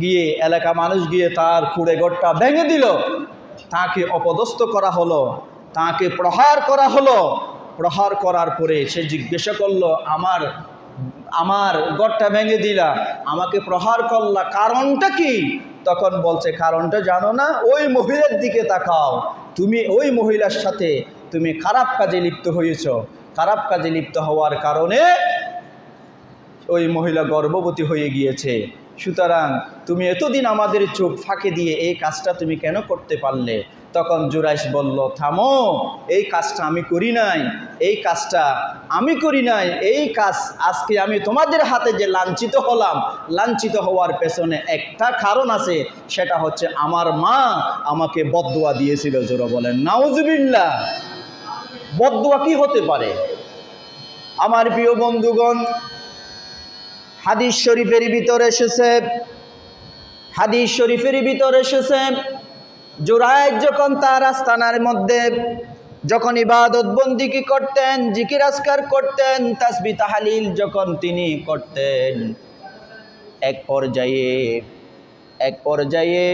গিয়ে এলাকা মানুষ গিয়ে তার কুড়ে ঘরটা ভেঙে দিল, তাকে অপদস্থ করা হলো, তাকে প্রহার করা হলো। প্রহার করার পরে সে জিজ্ঞাসা করলো, আমার ঘরটা ভেঙে দিলা, আমাকে প্রহার করলা, কারণটা কি? তখন বলছে, কারণটা জানো না? ওই মহিলার দিকে তাকাও, তুমি ওই মহিলার সাথে তুমি খারাপ কাজে লিপ্ত হয়েছ। খারাপ কাজে লিপ্ত হওয়ার কারণে ওই মহিলা গর্ভবতী হয়ে গিয়েছে। সুতরাং তুমি এতদিন আমাদের চোখ ফাঁকে দিয়ে এই কাজটা তুমি কেন করতে পারলে? তখন জুরাইশ বলল, থামো, এই কাজটা আমি করি নাই, এই কাজটা আমি করি নাই। এই কাজ আজকে আমি তোমাদের হাতে যে লাঞ্ছিত হলাম, লাঞ্ছিত হওয়ার পেছনে একটা কারণ আছে, সেটা হচ্ছে আমার মা আমাকে বদদুয়া দিয়েছিল। জোরে বলেন নাউজুবিল্লাহ। বদদুয়া কি হতে পারে? আমার প্রিয় বন্ধুগণ, হাদিস শরীফের ভিতরে এসেছে, হাদিস শরীফের ভিতরে এসেছে, জুরাইশ যখন তার আস্তানার মধ্যে যখন ইবাদত বন্দিগি করতেন, জিকির আজকার করতেন, তাসবিহ তাহলিল যখন তিনি করতেন, এক পর্যায়ে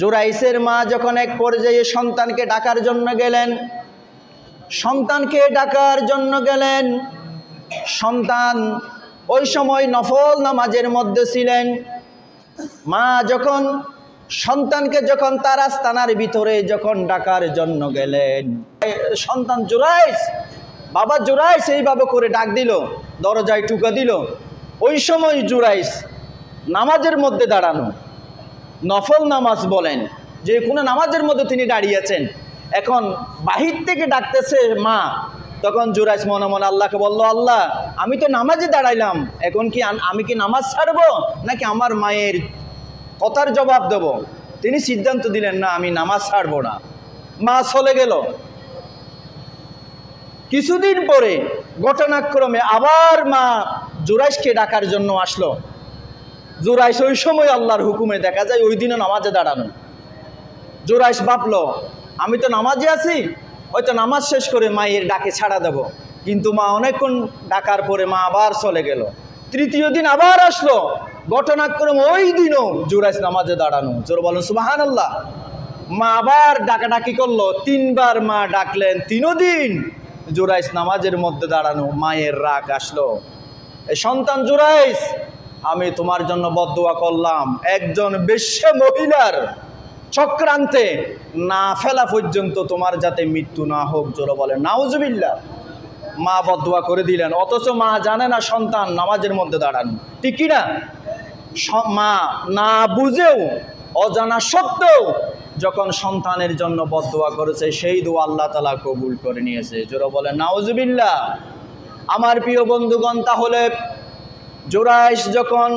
জুরাইশের মা যখন এক পর্যায়ে সন্তানকে ডাকার জন্য গেলেন, সন্তান ওই সময় নফল নামাজের মধ্যে ছিলেন। মা যখন সন্তানকে যখন তার আস্তানার ভিতরে যখন ডাকার জন্য গেলেন, সন্তান জুরাইশ, বাবা জুরাইশ এইভাবে করে ডাক দিল, দরজায় টুকা দিল। ওই সময় জুরাইশ নামাজের মধ্যে দাঁড়ানো, নফল নামাজ বলেন, যে কোনো নামাজের মধ্যে তিনি দাঁড়িয়েছেন। এখন বাহির থেকে ডাকতেছে মা। তখন জুরাইশ মনে মনে আল্লাহকে বলল, আল্লাহ, আমি তো নামাজে দাঁড়াইলাম, এখন কি আমি কি নামাজ ছাড়বো নাকি আমার মায়ের কথার জবাব দেব? তিনি সিদ্ধান্ত দিলেন, না, আমি নামাজ ছাড়বো না। মা চলে গেল। কিছুদিন পরে ঘটনাক্রমে আবার মা জুরাইশকে ডাকার জন্য আসলো। জুরাইশ ওই সময় আল্লাহর হুকুমে দেখা যায় ওই দিনও নামাজে দাঁড়ানো। জুরাইশ ভাবলো, আমি তো নামাজে আছি, হয়তো নামাজ শেষ করে মায়ের ডাকে ছাড়া দেব। কিন্তু মা অনেকক্ষণ ডাকার পরে মা আবার চলে গেল। তৃতীয় দিন আবার আসলো। ঘটনাক্রমে ওই দিনও জুরাইশ নামাজে দাঁড়ানো। জোর বলেন সুবহানাল্লাহ। মা আবার ডাকাডাকি করলো, 3 বার মা ডাকলেন, 3 দিন জুরাইশ নামাজের মধ্যে দাঁড়ানো। মায়ের রাগ আসলো, এই সন্তান জুরাইশ, আমি তোমার জন্য বদদুয়া করলাম, একজন বেশ্যা মহিলার চক্রান্তে না ফেলা পর্যন্ত তোমার যাতে মৃত্যু না হোক। জোরে বলেন নাউজুবিল্লাহ। মা বদদুয়া করে দিলেন, অথচ মা জানে না সন্তান নামাজের মধ্যে দাঁড়ানো, ঠিক কিনা? মা না বুঝেও, অজানা সত্ত্বেও যখন সন্তানের জন্য বদদুয়া করেছে, সেই দোয়া আল্লাহ তাআলা কবুল করে নিয়েছে। জোরে বলেন নাউজুবিল্লাহ। আমার প্রিয় বন্ধুগণ, তাহলে জুরাইশ যখন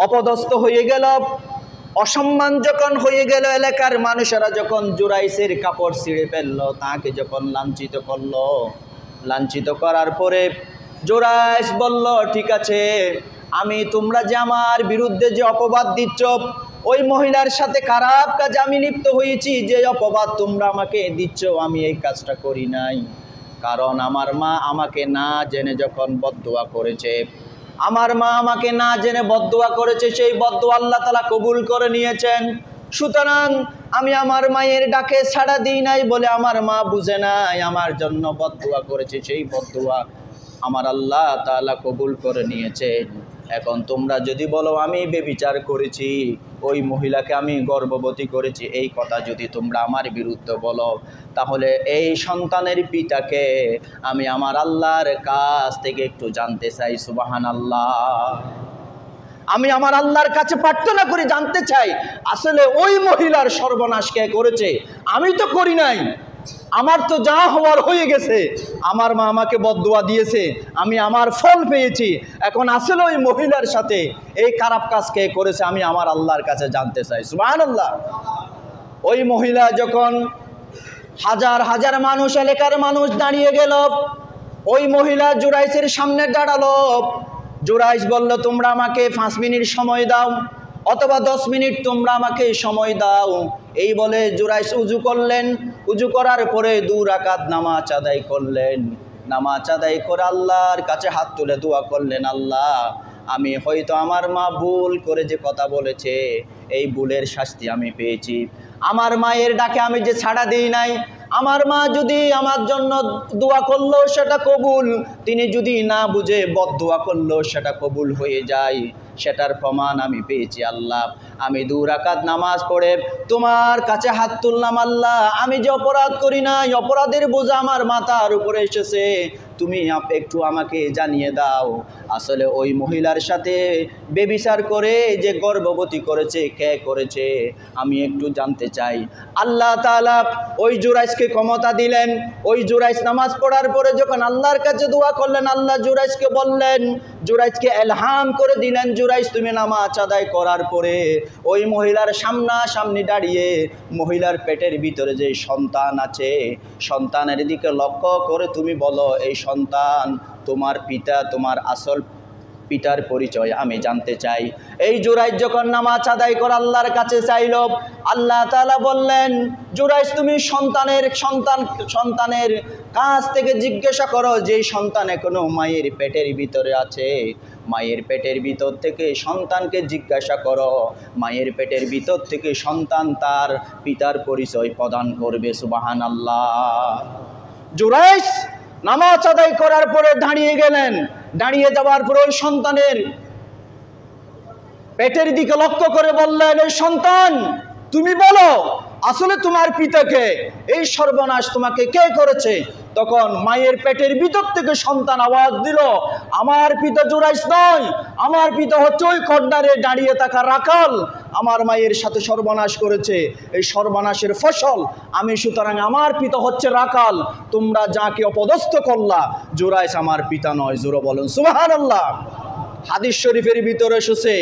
অপদস্থ হয়ে গেল, অসম্মান যখন হয়ে গেল, এলাকার মানুষেরা যখন জুরাইসের কাপড় ছিঁড়ে ফেললো, তাকে যখন লাঞ্ছিত করলো, লাঞ্ছিত করার পরে জুরাইস বলল, ঠিক আছে, আমি তোমরা যে আমার বিরুদ্ধে যে অপবাদ দিচ্ছ, ওই মহিলার সাথে খারাপ কাজে আমি লিপ্ত হয়েছি, যে অপবাদ তোমরা আমাকে দিচ্ছ, আমি এই কাজটা করি নাই। কারণ আমার মা আমাকে না জেনে যখন বদদুয়া করেছে, আমার মা আমাকে না জেনে বদদুয়া করেছে, সেই বদদুয়া আল্লাহ তাআলা কবুল করে নিয়েছেন। সুতরাং আমি আমার মায়ের ডাকে সাড়া দিই নাই বলে আমার মা বুঝে নাই আমার জন্য বদদুয়া করেছে, সেই বদদুয়া আমার আল্লাহ তাআলা কবুল করে নিয়েছেন। এখন তোমরা যদি বলো আমি বেবিচার করেছি, ওই মহিলাকে আমি গর্ভবতী করেছি, এই কথা যদি তোমরা আমার বিরুদ্ধে বলো, তাহলে এই সন্তানের পিতাকে আমি আমার আল্লাহর কাছ থেকে একটু জানতে চাই। সুবহানাল্লাহ। আমি আমার আল্লাহর কাছে প্রার্থনা করে জানতে চাই, আসলে ওই মহিলার সর্বনাশ কে করেছে? আমি তো করি নাই, আমার তো যা হওয়ার হয়ে গেছে। আমার মা আমাকে বদদুয়া দিয়েছে, আমি আমার ফল পেয়েছি। এখন আসলে ওই মহিলার সাথে এই খারাপ কাজ কে করেছে আমি আমার আল্লাহর কাছে জানতে চাই। সুবহানাল্লাহ। ওই মহিলা যখন হাজার হাজার মানুষ, এলাকার মানুষ দাঁড়িয়ে গেল, ওই মহিলা জুরাইসের সামনে দাঁড়ালো। জুরাইস বলল, তোমরা আমাকে 5 মিনিট সময় দাও, অথবা 10 মিনিট তোমরা আমাকে সময় দাও। এই বলে জুরাইস উজু করলেন। উজু করার পরে 2 রাকাত নামাজ আদায় করলেন। নামাজ আদায় করে আল্লাহর কাছে হাত তুলে দোয়া করলেন, আল্লাহ, আমি হয়তো আমার মা ভুল করে যে কথা বলেছে, এই ভুলের শাস্তি আমি পেয়েছি। আমার মায়ের ডাকে আমি যে ছাড়া দিই নাই, আমার মা যদি আমার জন্য দোয়া করলো সেটা কবুল, তিনি যদি না বুঝে বদদুয়া করলো সেটা কবুল হয়ে যায়, সেটার প্রমাণ আমি পেয়েছি। আল্লাহ, আমি 2 রাকাত নামাজ পড়ে তোমার কাছে হাত তুললাম। আল্লাহ, আমি যে অপরাধ করি নাই, অপরাধের বোঝা আমার মাথার উপরে এসেছে, তুমি একটু আমাকে জানিয়ে দাও, আসলে ওই মহিলার সাথে বেবিচার করে যে গর্ভবতী করেছে কে করেছে, আমি একটু জানতে চাই। আল্লাহ তাআলা ওই জুরাইসকে ক্ষমতা দিলেন। ওই জুরাইস নামাজ পড়ার পরে যখন আল্লাহর কাছে দোয়া করলেন, আল্লাহ জুরাইসকে বললেন, জুরাইসকে ইলহাম করে দিলেন, জুরাইস তুমি নামাজ আদায় করার পরে ওই মহিলার সামনাসামনি দাঁড়িয়ে মহিলার পেটের ভিতরে যে সন্তান আছে, সন্তানের দিকে লক্ষ্য করে তুমি বলো, এই সন্তান তোমার পিতা, তোমার আসল পিতার পরিচয় আমি জানতে চাই। এই জুরাইস যখন নামাজ আদায় করে আল্লাহর কাছে চাইল, আল্লাহ তাআলা বললেন, জুরাইস তুমি সন্তানের কাছ থেকে জিজ্ঞাসা করো, যে সন্তান এখনো মায়ের পেটের ভিতরে আছে, মায়ের পেটের ভিতর থেকে সন্তানকে জিজ্ঞাসা করো, মায়ের পেটের ভিতর থেকে সন্তান তার পিতার পরিচয় প্রদান করবে। সুবহানাল্লাহ। জুরাইস নামাজ আদায় করার পরে দাঁড়িয়ে গেলেন। দাঁড়িয়ে যাওয়ার পরে ওই সন্তানের পেটের দিকে লক্ষ্য করে বললেন, এই সন্তান তুমি বলো, আসলে তোমার পিতাকে, এই সর্বনাশ তোমাকে কে করেছে? তখন মায়ের পেটের ভিতর থেকে সন্তান আওয়াজ দিল, আমার পিতা জুরাইস নয়, আমার পিতা হচ্ছে ওই কর্নারে দাঁড়িয়ে থাকা রাখাল, আমার মায়ের সাথে সর্বনাশ করেছে, এই সর্বনাশের ফসল আমি, সুতরাং আমার পিতা হচ্ছে রাখাল, তোমরা যাকে অপদস্থ করলা, জুরাইস আমার পিতা নয়। জোরে বলেন সুবহানাল্লাহ। হাদিস শরীফের ভিতরে এসেছে,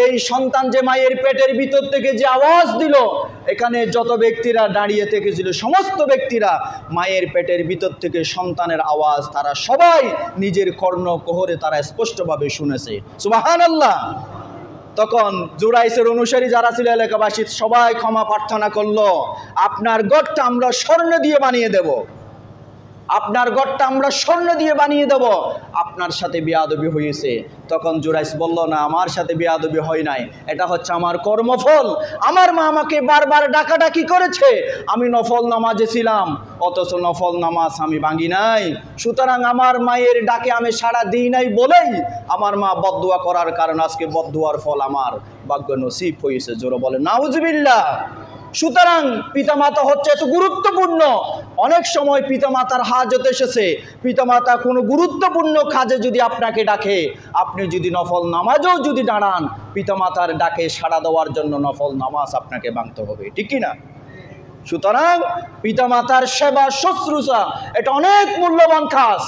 এই সন্তান যে মায়ের পেটের ভিতর থেকে যে আওয়াজ দিল, এখানে যত ব্যক্তিরা দাঁড়িয়ে থেকেছিল সমস্ত ব্যক্তিরা মায়ের পেটের ভিতর থেকে সন্তানের আওয়াজ তারা সবাই নিজের কর্ণকুহরে তারা স্পষ্টভাবে শুনেছে। সুবহানাল্লাহ। তখন জুরাইসের অনুসারী যারা ছিল এলাকাবাসী সবাই ক্ষমা প্রার্থনা করলো, আপনার গড়টা আমরা স্বর্ণ দিয়ে বানিয়ে দেব, আপনার গড়টা আমরা স্বর্ণ দিয়ে বানিয়ে দেব, আপনার সাথে বেয়াদবি হয়েছে। তখন জুরাইস বলল, না, আমার সাথে বেয়াদবি হয় নাই, এটা হচ্ছে আমার কর্মফল। আমার মা আমাকে বারবার ডাকাডাকি করেছে, আমি নফল নামাজে ছিলাম, অথচ নফল নামাজ আমি ভাঙি নাই, সুতরাং আমার মায়ের ডাকে আমি সাড়া দিই নাই বলেই আমার মা বদদুয়া করার কারণে আজকে বদদুয়ার ফল আমার ভাগ্য নসিব হয়েছে। জোরে বলে নাউজুবিল্লাহ। সুতরাং পিতামাতা হচ্ছে এত গুরুত্বপূর্ণ। অনেক সময় পিতামাতার হাজত এসেছে, পিতামাতা কোনো গুরুত্বপূর্ণ কাজে যদি আপনাকে ডাকে, আপনি যদি নফল নামাজেও যদি দাঁড়ান, পিতামাতার ডাকে সাড়া দেওয়ার জন্য নফল নামাজ আপনাকে ভাঙতে হবে, ঠিক কি না? সুতরাং পিতামাতার সেবা শুশ্রূষা এটা অনেক মূল্যবান কাজ।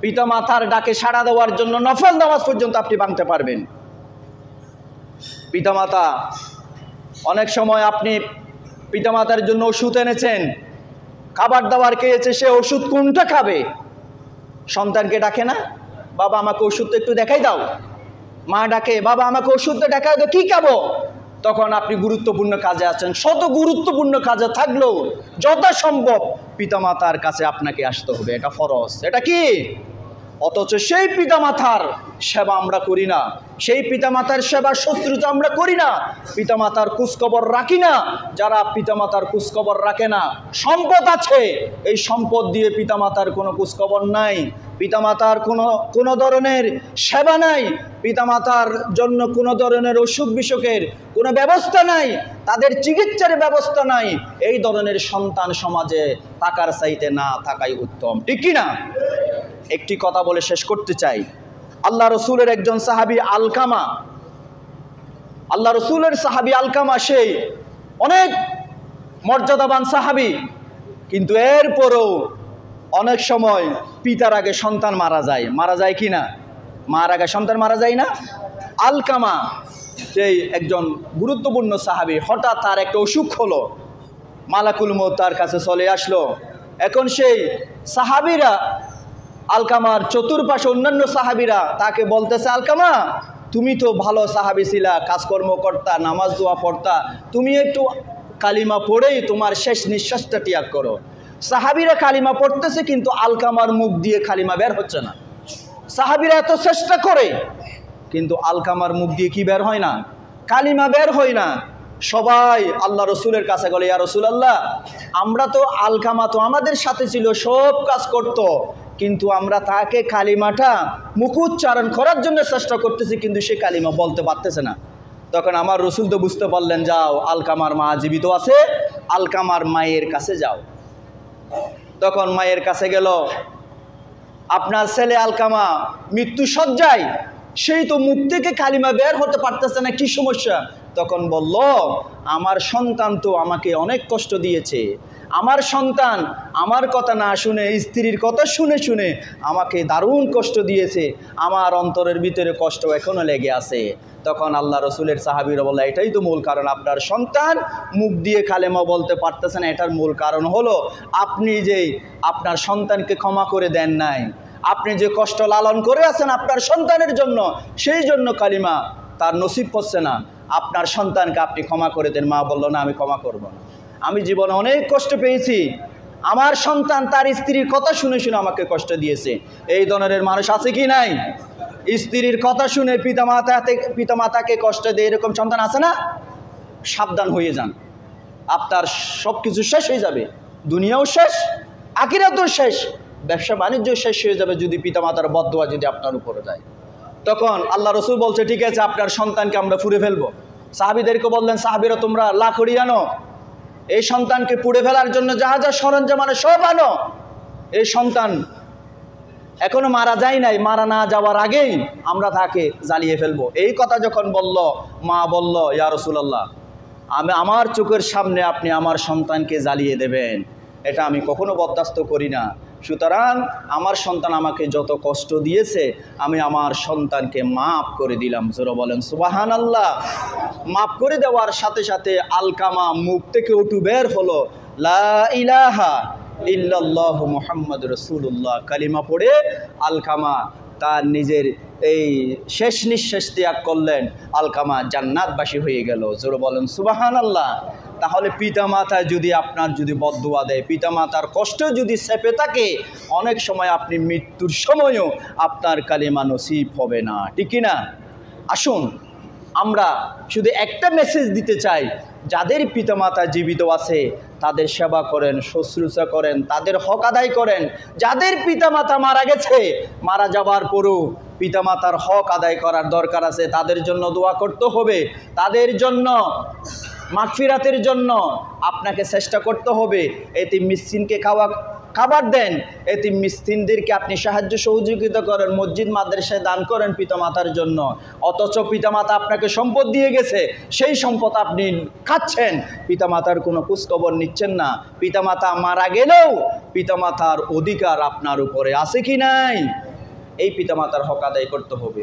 পিতামাতার ডাকে সাড়া দেওয়ার জন্য নফল নামাজ পর্যন্ত আপনি ভাঙতে পারবেন। পিতামাতা অনেক সময় আপনি পিতামাতার জন্য ওষুধ এনেছেন, খাবার দাবার খেয়েছে, সে ওষুধ কোনটা খাবে? সন্তানকে ডাকে না, বাবা আমাকে ওষুধটা একটু দেখাই দাও। মা ডাকে, বাবা আমাকে ওষুধটা দেখাই দাও, কি খাবো? তখন আপনি গুরুত্বপূর্ণ কাজে আছেন, শত গুরুত্বপূর্ণ কাজে থাকলেও যথাসম্ভব পিতামাতার কাছে আপনাকে আসতে হবে, এটা ফরজ। এটা কি? অথচ সেই পিতামাতার সেবা আমরা করি না, সেই পিতামাতার সেবা শুশ্রূষা আমরা করি না, পিতামাতার খোঁজখবর রাখি না। যারা পিতামাতার খোঁজখবর রাখে না, সম্পদ আছে, এই সম্পদ দিয়ে পিতামাতার কোনো খোঁজখবর নাই, পিতামাতার কোনো ধরনের সেবা নাই, পিতামাতার জন্য কোনো ধরনের অসুখ বিসুখের কোনো ব্যবস্থা নাই, তাদের চিকিৎসার ব্যবস্থা নাই, এই ধরনের সন্তান সমাজে থাকার চাইতে না থাকাই উত্তম, ঠিক কি না? একটি কথা বলে শেষ করতে চাই। আল্লাহ রসুলের একজন সাহাবী আলকামা, আল্লাহ রসুলের সাহাবী আলকামা সেই অনেক মর্যাদাবান সাহাবী, কিন্তু এরপরও অনেক সময় পিতার আগে সন্তান মারা যায় কি না? মার আগে সন্তান মারা যায় না? আলকামা সেই একজন গুরুত্বপূর্ণ সাহাবী, হঠাৎ তার একটা অসুখ হলো, মালাকুল মউত তার কাছে চলে আসলো। এখন সেই সাহাবীরা, আলকামার চতুর্পাশে অন্যান্য সাহাবীরা তাকে বলতেছে, আলকামা তুমি তো ভালো সাহাবী ছিলা, কাজকর্ম করতা, নামাজ দোয়া পড়তা, তুমি একটু কালিমা পড়েই তোমার শেষ নিঃশ্বাসটা ত্যাগ করো। সাহাবীরা কালিমা পড়তেছে, কিন্তু আলকামার মুখ দিয়ে কালিমা বের হচ্ছে না। সাহাবীরা এত চেষ্টা করে, কিন্তু আলকামার মুখ দিয়ে কি বের হয় না? কালিমা বের হয় না। সবাই আল্লাহ রসুলের কাছে গেল, ইয়া রাসূলুল্লাহ, আমরা তো আলকামা তো আমাদের সাথে ছিল, সব কাজ করত, কিন্তু আমরা তাকে কালিমাটা মুখ উচ্চারণ করার জন্য চেষ্টা করতেছি, কিন্তু সে কালিমা বলতে পারতেছে না। তখন আমার রসুল তো বুঝতে পারলেন, যাও আলকামার মা জীবিত আছে, আলকামার মায়ের কাছে যাও। তখন মায়ের কাছে গেল, আপনার ছেলে আলকামা মৃত্যু শয্যায়, সেই তো মুখ থেকে কালিমা বের হতে পারতেছে না, কি সমস্যা? তখন বলল, আমার সন্তান তো আমাকে অনেক কষ্ট দিয়েছে, আমার সন্তান আমার কথা না শুনে স্ত্রীর কথা শুনে শুনে আমাকে দারুণ কষ্ট দিয়েছে, আমার অন্তরের ভিতরে কষ্ট এখনো লেগে আছে। তখন আল্লাহ রসুলের সাহাবীরা বলল, এটাই তো মূল কারণ, আপনার সন্তান মুখ দিয়ে কালেমা বলতে পারতেছে না, এটার মূল কারণ হলো আপনি যে আপনার সন্তানকে ক্ষমা করে দেন নাই, আপনি যে কষ্ট লালন করে আছেন আপনার সন্তানের জন্য, সেই জন্য কালিমা তার নসিব হচ্ছে না। আপনার সন্তানকে আপনি ক্ষমা করে দেন। মা বলল, না আমি ক্ষমা করব না, আমি জীবনে অনেক কষ্ট পেয়েছি, আমার সন্তান তার স্ত্রীর কথা শুনে শুনে আমাকে কষ্ট দিয়েছে। এই ধরনের মানুষ আছে কি নাই? স্ত্রীর কথা শুনে পিতামাতাকে কষ্ট দেয়, এরকম সন্তান আছে না? সাবধান হয়ে যান, আপনার সব কিছু শেষ হয়ে যাবে, দুনিয়াও শেষ, আখিরাতও শেষ, ব্যবসা বাণিজ্য শেষ হয়ে যাবে যদি পিতামাতার বদদোয়া যদি আপনার উপরে যায়। তখন আল্লাহ রসুল বলছে, ঠিক আছে আপনার সন্তানকে আমরা পুড়ে ফেলবো। সাহাবীদেরকে বললেন, সাহাবীরা তোমরা লাকড়ি আনো, এই সন্তানকে পুড়ে ফেলার জন্য যা যা সরঞ্জাম আনো সব আনো, এই সন্তান এখনো মারা যায় নাই, মারা না যাওয়ার আগেই আমরা তাকে জ্বালিয়ে ফেলবো। এই কথা যখন বলল, মা বলল, ইয়া রাসূলুল্লাহ, আমার চোখের সামনে আপনি আমার সন্তানকে জ্বালিয়ে দেবেন, এটা আমি কখনো বরদাস্ত করি না। সুতরাং আমার সন্তান আমাকে যত কষ্ট দিয়েছে, আমি আমার সন্তানকে মাফ করে দিলাম। জোরে বলেন সুবহানাল্লাহ। মাফ করে দেওয়ার সাথে সাথে আলকামা মুখ থেকে উঠু বের হলো, লা ইলাহা ইল্লাল্লাহু মুহাম্মাদুর রাসূলুল্লাহ। কালিমা পড়ে আলকামা তার নিজের এই শেষ নিঃশ্বাস ত্যাগ করলেন, আলকামা জান্নাতবাসী হয়ে গেল। জোরে বলেন সুবহানাল্লাহ। তাহলে পিতামাতা যদি আপনার যদি বদদুয়া দেয়, পিতামাতার কষ্ট যদি চেপে থাকে, অনেক সময় আপনি মৃত্যুর সময়ও আপনার কালিমা নসিব হবে না, ঠিক কি না? আসুন আমরা শুধু একটা মেসেজ দিতে চাই, যাদের পিতামাতা জীবিত আছে তাদের সেবা করেন, শুশ্রূষা করেন, তাদের হক আদায় করেন। যাদের পিতামাতা মারা গেছে, মারা যাবার পরও পিতামাতার হক আদায় করার দরকার আছে, তাদের জন্য দোয়া করতে হবে, তাদের জন্য মাগফিরাতের জন্য আপনাকে চেষ্টা করতে হবে। এতিম মিসকিনকে খাবার দেন, এতিম মিসকিনদেরকে আপনি সাহায্য সহযোগিতা করেন, মসজিদ মাদ্রাসায় দান করেন পিতামাতার জন্য। অথচ পিতামাতা আপনাকে সম্পদ দিয়ে গেছে, সেই সম্পদ আপনি খাচ্ছেন, পিতামাতার কোনো খোঁজখবর নিচ্ছেন না। পিতামাতা মারা গেলেও পিতামাতার অধিকার আপনার উপরে আছে কি নাই? এই পিতামাতার হক আদায় করতে হবে।